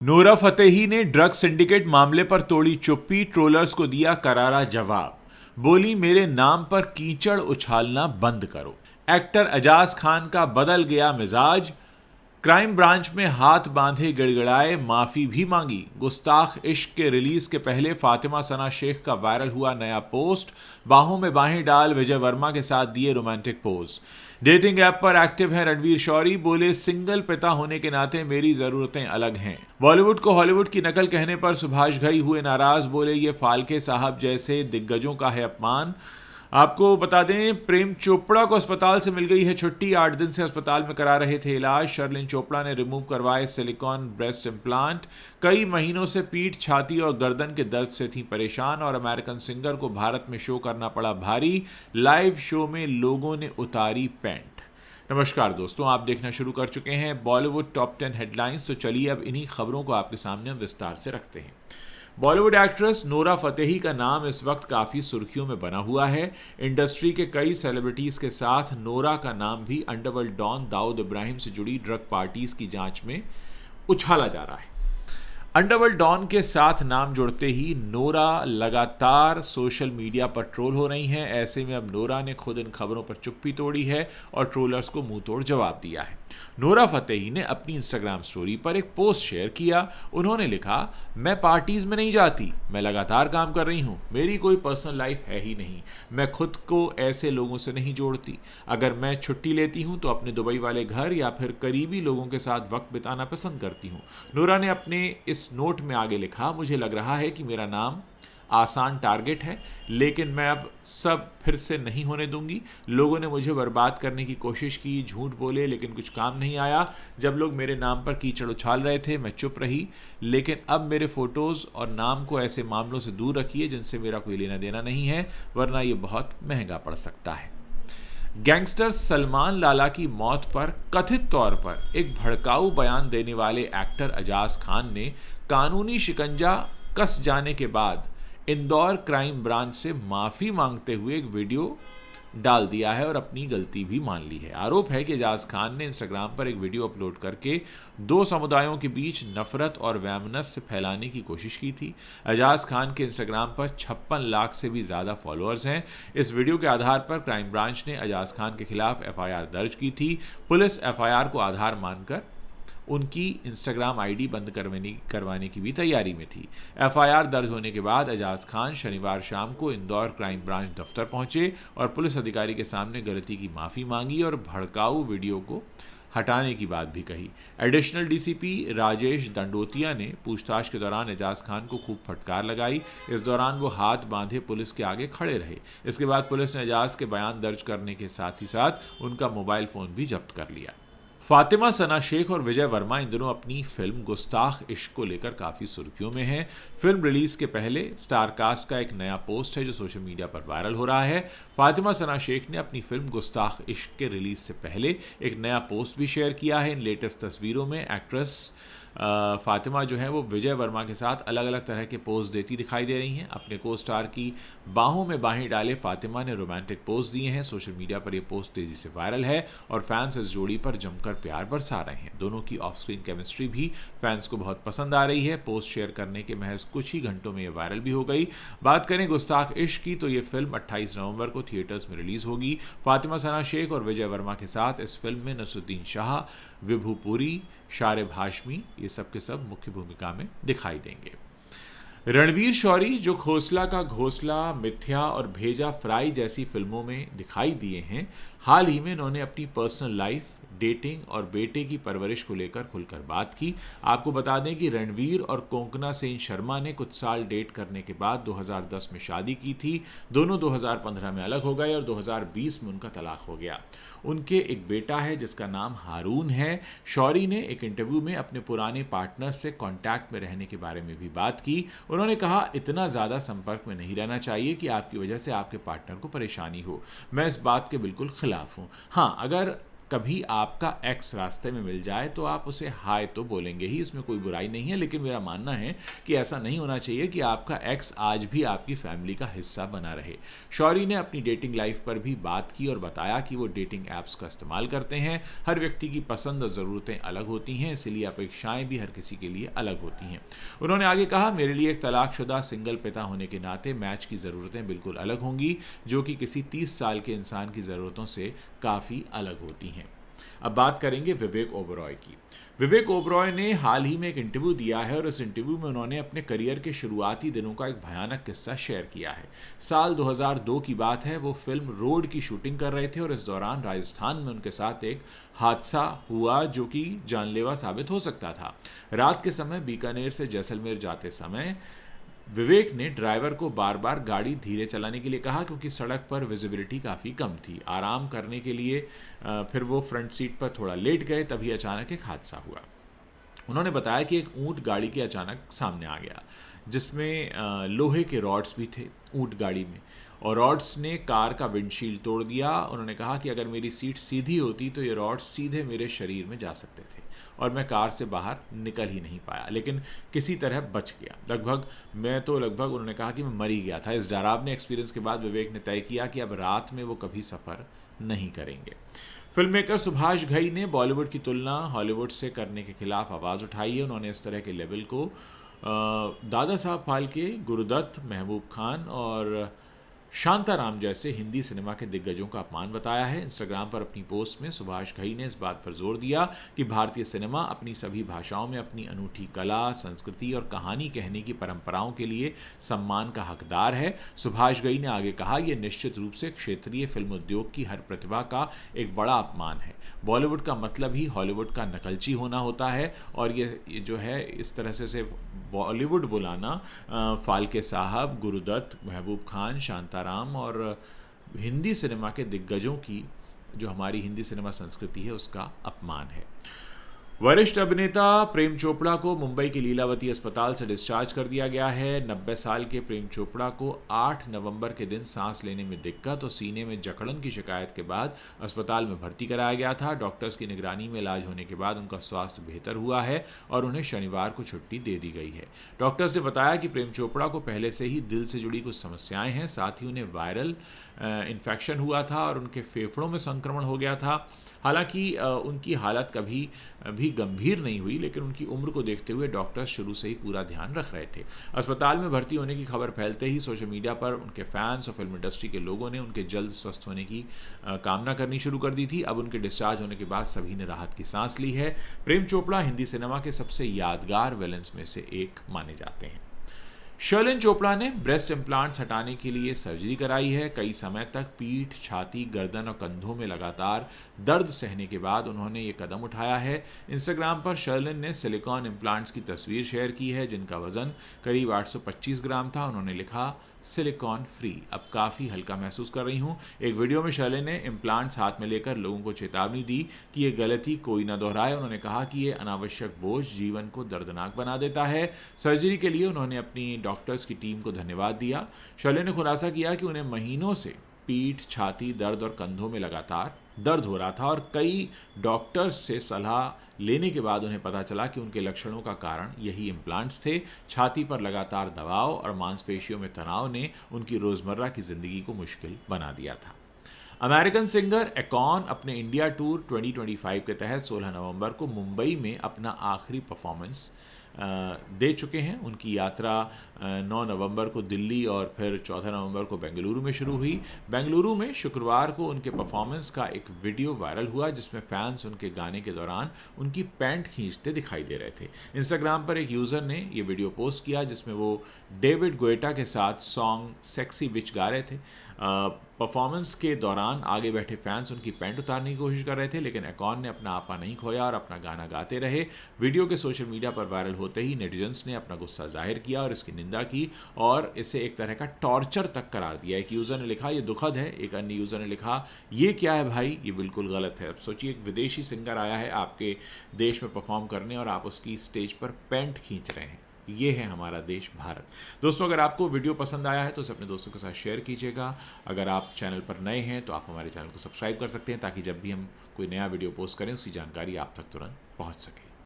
Nora Fatehi ने drug syndicate मामले पर तोड़ी चुप्पी, ट्रोलर्स को दिया करारा जवाब। बोली, मेरे नाम पर कीचड़ उछालना बंद करो। एक्टर अजाज खान का बदल गया मिजाज। क्राइम ब्रांच में हाथ बांधे गिड़गिड़ाए, माफी भी मांगी। गुस्ताख इश्क के रिलीज के पहले फातिमा सना शेख का वायरल हुआ नया पोस्ट। बाहों में बाहें डाल विजय वर्मा के साथ दिए रोमांटिक पोज। डेटिंग ऐप पर एक्टिव हैं रणवीर शौरी। बोले, सिंगल पिता होने के नाते मेरी जरूरतें अलग हैं। बॉलीवुड को हॉलीवुड की नकल कहने पर सुभाष घई हुए नाराज। बोले, ये फाल्के साहब जैसे दिग्गजों का है अपमान। आपको बता दें, प्रेम चोपड़ा को अस्पताल से मिल गई है छुट्टी। 8 दिन से अस्पताल में करा रहे थे इलाज। शर्लिन चोपड़ा ने रिमूव करवाए सिलिकॉन ब्रेस्ट इम्प्लांट। कई महीनों से पीठ, छाती और गर्दन के दर्द से थी परेशान और अमेरिकन सिंगर को भारत में शो करना पड़ा भारी। लाइव शो में लोगों ने उतारी पैंट। नमस्कार दोस्तों, आप देखना शुरू कर चुके हैं बॉलीवुड टॉप 10 हेडलाइंस। तो चलिए अब इन्हीं खबरों को आपके सामने हम विस्तार से रखते हैं। बॉलीवुड एक्ट्रेस नोरा फतेही का नाम इस वक्त काफ़ी सुर्खियों में बना हुआ है। इंडस्ट्री के कई सेलिब्रिटीज़ के साथ नोरा का नाम भी अंडरवर्ल्ड डॉन दाऊद इब्राहिम से जुड़ी ड्रग पार्टीज की जांच में उछाला जा रहा है। अंडरवर्ल्ड डॉन के साथ नाम जुड़ते ही नोरा लगातार सोशल मीडिया पर ट्रोल हो रही हैं। ऐसे में अब नोरा ने खुद इन खबरों पर चुप्पी तोड़ी है और ट्रोलर्स को मुंह तोड़ जवाब दिया है। नोरा फतेही ने अपनी इंस्टाग्राम स्टोरी पर एक पोस्ट शेयर किया। उन्होंने लिखा, मैं पार्टीज में नहीं जाती, मैं लगातार काम कर रही हूँ, मेरी कोई पर्सनल लाइफ है ही नहीं, मैं खुद को ऐसे लोगों से नहीं जोड़ती। अगर मैं छुट्टी लेती हूँ तो अपने दुबई वाले घर या फिर करीबी लोगों के साथ वक्त बिताना पसंद करती हूँ। नोरा ने अपने इस नोट में आगे लिखा, मुझे लग रहा है कि मेरा नाम आसान टारगेट है, लेकिन मैं अब सब फिर से नहीं होने दूंगी। लोगों ने मुझे बर्बाद करने की कोशिश की, झूठ बोले, लेकिन कुछ काम नहीं आया। जब लोग मेरे नाम पर कीचड़ उछाल रहे थे मैं चुप रही, लेकिन अब मेरे फोटोज़ और नाम को ऐसे मामलों से दूर रखिए जिनसे मेरा कोई लेना देना नहीं है, वरना ये बहुत महंगा पड़ सकता है। गैंगस्टर सलमान लाला की मौत पर कथित तौर पर एक भड़काऊ बयान देने वाले एक्टर अजाज खान ने कानूनी शिकंजा कस जाने के बाद इंदौर क्राइम ब्रांच से माफी मांगते हुए एक वीडियो डाल दिया है और अपनी गलती भी मान ली है। आरोप है कि एजाज खान ने इंस्टाग्राम पर एक वीडियो अपलोड करके दो समुदायों के बीच नफरत और वैमनस्य फैलाने की कोशिश की थी। एजाज खान के इंस्टाग्राम पर 56 लाख से भी ज़्यादा फॉलोअर्स हैं। इस वीडियो के आधार पर क्राइम ब्रांच ने एजाज खान के खिलाफ एफआईआर दर्ज की थी। पुलिस एफआईआर को आधार मानकर उनकी इंस्टाग्राम आईडी बंद करवाने की भी तैयारी में थी। एफआईआर दर्ज होने के बाद एजाज खान शनिवार शाम को इंदौर क्राइम ब्रांच दफ्तर पहुंचे और पुलिस अधिकारी के सामने गलती की माफ़ी मांगी और भड़काऊ वीडियो को हटाने की बात भी कही। एडिशनल डीसीपी राजेश दंडोतिया ने पूछताछ के दौरान एजाज खान को खूब फटकार लगाई। इस दौरान वो हाथ बांधे पुलिस के आगे खड़े रहे। इसके बाद पुलिस ने एजाज के बयान दर्ज करने के साथ ही साथ उनका मोबाइल फ़ोन भी जब्त कर लिया। फातिमा सना शेख और विजय वर्मा इन दिनों अपनी फिल्म गुस्ताख इश्क को लेकर काफ़ी सुर्खियों में हैं। फिल्म रिलीज के पहले स्टार कास्ट का एक नया पोस्ट है जो सोशल मीडिया पर वायरल हो रहा है। फातिमा सना शेख ने अपनी फिल्म गुस्ताख इश्क के रिलीज से पहले एक नया पोस्ट भी शेयर किया है। इन लेटेस्ट तस्वीरों में एक्ट्रेस फातिमा जो है वो विजय वर्मा के साथ अलग अलग तरह के पोज देती दिखाई दे रही हैं। अपने को स्टार की बाहों में बाहें डाले फातिमा ने रोमांटिक पोज दिए हैं। सोशल मीडिया पर ये पोस्ट तेजी से वायरल है और फैंस इस जोड़ी पर जमकर प्यार बरसा रहे हैं। दोनों की ऑफ स्क्रीन केमिस्ट्री भी फैंस को बहुत पसंद आ रही है। पोस्ट शेयर करने के महज कुछ ही घंटों में ये वायरल भी हो गई। बात करें गुस्ताख इश्क की तो ये फिल्म 28 नवंबर को थिएटर्स में रिलीज होगी। फातिमा सना शेख और विजय वर्मा के साथ इस फिल्म में नसरुद्दीन शाह, विभू पुरी, शारिब हाशमी ये सब के सब मुख्य भूमिका में दिखाई देंगे। रणवीर शौरी जो घोसला का घोसला, मिथ्या और भेजा फ्राई जैसी फिल्मों में दिखाई दिए हैं, हाल ही में उन्होंने अपनी पर्सनल लाइफ, डेटिंग और बेटे की परवरिश को लेकर खुलकर बात की। आपको बता दें कि रणवीर और कोंकणा सेन शर्मा ने कुछ साल डेट करने के बाद 2010 में शादी की थी। दोनों 2015 में अलग हो गए और 2020 में उनका तलाक हो गया। उनके एक बेटा है जिसका नाम हारून है। शौरी ने एक इंटरव्यू में अपने पुराने पार्टनर से कांटेक्ट में रहने के बारे में भी बात की। उन्होंने कहा, इतना ज़्यादा संपर्क में नहीं रहना चाहिए कि आपकी वजह से आपके पार्टनर को परेशानी हो। मैं इस बात के बिल्कुल खिलाफ हूँ। हाँ, अगर कभी आपका एक्स रास्ते में मिल जाए तो आप उसे हाय तो बोलेंगे ही, इसमें कोई बुराई नहीं है, लेकिन मेरा मानना है कि ऐसा नहीं होना चाहिए कि आपका एक्स आज भी आपकी फैमिली का हिस्सा बना रहे। शौरी ने अपनी डेटिंग लाइफ पर भी बात की और बताया कि वो डेटिंग ऐप्स का इस्तेमाल करते हैं। हर व्यक्ति की पसंद और ज़रूरतें अलग होती हैं, इसीलिए अपेक्षाएं भी हर किसी के लिए अलग होती हैं। उन्होंने आगे कहा, मेरे लिए एक तलाकशुदा सिंगल पिता होने के नाते मैच की ज़रूरतें बिल्कुल अलग होंगी, जो कि किसी 30 साल के इंसान की ज़रूरतों से काफ़ी अलग होती हैं। अब बात करेंगे विवेक ओबरॉय की। विवेक ओबरॉय ने हाल ही में एक इंटरव्यू दिया है और इस इंटरव्यू में उन्होंने अपने करियर के शुरुआती दिनों का एक भयानक किस्सा शेयर किया है। साल 2002 की बात है, वो फिल्म रोड की शूटिंग कर रहे थे और इस दौरान राजस्थान में उनके साथ एक हादसा हुआ जो कि जानलेवा साबित हो सकता था। रात के समय बीकानेर से जैसलमेर जाते समय विवेक ने ड्राइवर को बार बार गाड़ी धीरे चलाने के लिए कहा, क्योंकि सड़क पर विजिबिलिटी काफ़ी कम थी। आराम करने के लिए फिर वो फ्रंट सीट पर थोड़ा लेट गए, तभी अचानक एक हादसा हुआ। उन्होंने बताया कि एक ऊंट गाड़ी के अचानक सामने आ गया, जिसमें लोहे के रॉड्स भी थे ऊंट गाड़ी में, और रॉड्स ने कार का विंडशील्ड तोड़ दिया। उन्होंने कहा कि अगर मेरी सीट सीधी होती तो ये रॉड्स सीधे मेरे शरीर में जा सकते थे और मैं कार से बाहर निकल ही नहीं पाया, लेकिन किसी तरह बच गया। लगभग उन्होंने कहा कि मैं मर ही गया था। इस डरावने एक्सपीरियंस के बाद विवेक ने तय किया कि अब रात में वो कभी सफ़र नहीं करेंगे। फिल्म मेकर सुभाष घई ने बॉलीवुड की तुलना हॉलीवुड से करने के खिलाफ आवाज़ उठाई है। उन्होंने इस तरह के लेवल को दादा साहब फाल्के, गुरुदत्त, महबूब खान और शांताराम जैसे हिंदी सिनेमा के दिग्गजों का अपमान बताया है। इंस्टाग्राम पर अपनी पोस्ट में सुभाष घई ने इस बात पर जोर दिया कि भारतीय सिनेमा अपनी सभी भाषाओं में अपनी अनूठी कला, संस्कृति और कहानी कहने की परंपराओं के लिए सम्मान का हकदार है। सुभाष घई ने आगे कहा, यह निश्चित रूप से क्षेत्रीय फिल्म उद्योग की हर प्रतिभा का एक बड़ा अपमान है। बॉलीवुड का मतलब ही हॉलीवुड का नकलची होना होता है और ये जो है इस तरह से बॉलीवुड बुलाना फाल्के साहब, गुरुदत्त, महबूब खान, शांताराम और हिंदी सिनेमा के दिग्गजों की जो हमारी हिंदी सिनेमा संस्कृति है उसका अपमान है। वरिष्ठ अभिनेता प्रेम चोपड़ा को मुंबई के लीलावती अस्पताल से डिस्चार्ज कर दिया गया है। 90 साल के प्रेम चोपड़ा को 8 नवंबर के दिन सांस लेने में दिक्कत और सीने में जकड़न की शिकायत के बाद अस्पताल में भर्ती कराया गया था। डॉक्टर्स की निगरानी में इलाज होने के बाद उनका स्वास्थ्य बेहतर हुआ है और उन्हें शनिवार को छुट्टी दे दी गई है। डॉक्टर्स ने बताया कि प्रेम चोपड़ा को पहले से ही दिल से जुड़ी कुछ समस्याएं हैं, साथ ही उन्हें वायरल इन्फेक्शन हुआ था और उनके फेफड़ों में संक्रमण हो गया था। हालांकि उनकी हालत कभी भी गंभीर नहीं हुई, लेकिन उनकी उम्र को देखते हुए डॉक्टर्स शुरू से ही पूरा ध्यान रख रहे थे। अस्पताल में भर्ती होने की खबर फैलते ही सोशल मीडिया पर उनके फैंस और फिल्म इंडस्ट्री के लोगों ने उनके जल्द स्वस्थ होने की कामना करनी शुरू कर दी थी। अब उनके डिस्चार्ज होने के बाद सभी ने राहत की सांस ली है। प्रेम चोपड़ा हिंदी सिनेमा के सबसे यादगार विलेंस में से एक माने जाते हैं। शर्लिन चोपड़ा ने ब्रेस्ट इम्प्लांट्स हटाने के लिए सर्जरी कराई है। कई समय तक पीठ, छाती, गर्दन और कंधों में लगातार दर्द सहने के बाद उन्होंने ये कदम उठाया है। इंस्टाग्राम पर शर्लिन ने सिलिकॉन इम्प्लांट्स की तस्वीर शेयर की है जिनका वजन करीब 825 ग्राम था। उन्होंने लिखा, सिलिकॉन फ्री, अब काफ़ी हल्का महसूस कर रही हूँ। एक वीडियो में शर्लिन ने इम्प्लांट्स हाथ में लेकर लोगों को चेतावनी दी कि ये गलती कोई ना दोहराए। उन्होंने कहा कि ये अनावश्यक बोझ जीवन को दर्दनाक बना देता है। सर्जरी के लिए उन्होंने अपनी डॉक्टर्स की टीम को धन्यवाद दिया। शर्लिन ने खुलासा किया कि उन्हें महीनों से पीठ, छाती दर्द और कंधों में लगातार दर्द हो रहा था और कई डॉक्टर्स से सलाह लेने के बाद उन्हें पता चला कि उनके लक्षणों का कारण यही इम्प्लांट्स थे। छाती पर लगातार दबाव और मांसपेशियों में तनाव ने उनकी रोज़मर्रा की ज़िंदगी को मुश्किल बना दिया था। अमेरिकन सिंगर एकॉन अपने इंडिया टूर 2025 के तहत 16 नवंबर को मुंबई में अपना आखिरी परफॉर्मेंस दे चुके हैं। उनकी यात्रा 9 नवंबर को दिल्ली और फिर 14 नवंबर को बेंगलुरु में शुरू हुई। बेंगलुरु में शुक्रवार को उनके परफॉर्मेंस का एक वीडियो वायरल हुआ जिसमें फैंस उनके गाने के दौरान उनकी पैंट खींचते दिखाई दे रहे थे। इंस्टाग्राम पर एक यूज़र ने ये वीडियो पोस्ट किया जिसमें वो डेविड गोएटा के साथ सॉन्ग सेक्सी बिच गा रहे थे। परफॉर्मेंस के दौरान आगे बैठे फैंस उनकी पैंट उतारने की कोशिश कर रहे थे, लेकिन एकॉन ने अपना आपा नहीं खोया और अपना गाना गाते रहे। वीडियो के सोशल मीडिया पर वायरल होते ही नेटिजन्स ने अपना गुस्सा जाहिर किया और इसकी निंदा की और इसे एक तरह का टॉर्चर तक करार दिया। एक यूज़र ने लिखा, ये दुखद है। एक अन्य यूज़र ने लिखा, ये क्या है भाई, ये बिल्कुल गलत है। अब सोचिए, एक विदेशी सिंगर आया है आपके देश में परफॉर्म करने और आप उसकी स्टेज पर पैंट खींच रहे हैं। ये है हमारा देश भारत। दोस्तों, अगर आपको वीडियो पसंद आया है तो उसे अपने दोस्तों के साथ शेयर कीजिएगा। अगर आप चैनल पर नए हैं तो आप हमारे चैनल को सब्सक्राइब कर सकते हैं ताकि जब भी हम कोई नया वीडियो पोस्ट करें उसकी जानकारी आप तक तुरंत पहुंच सके।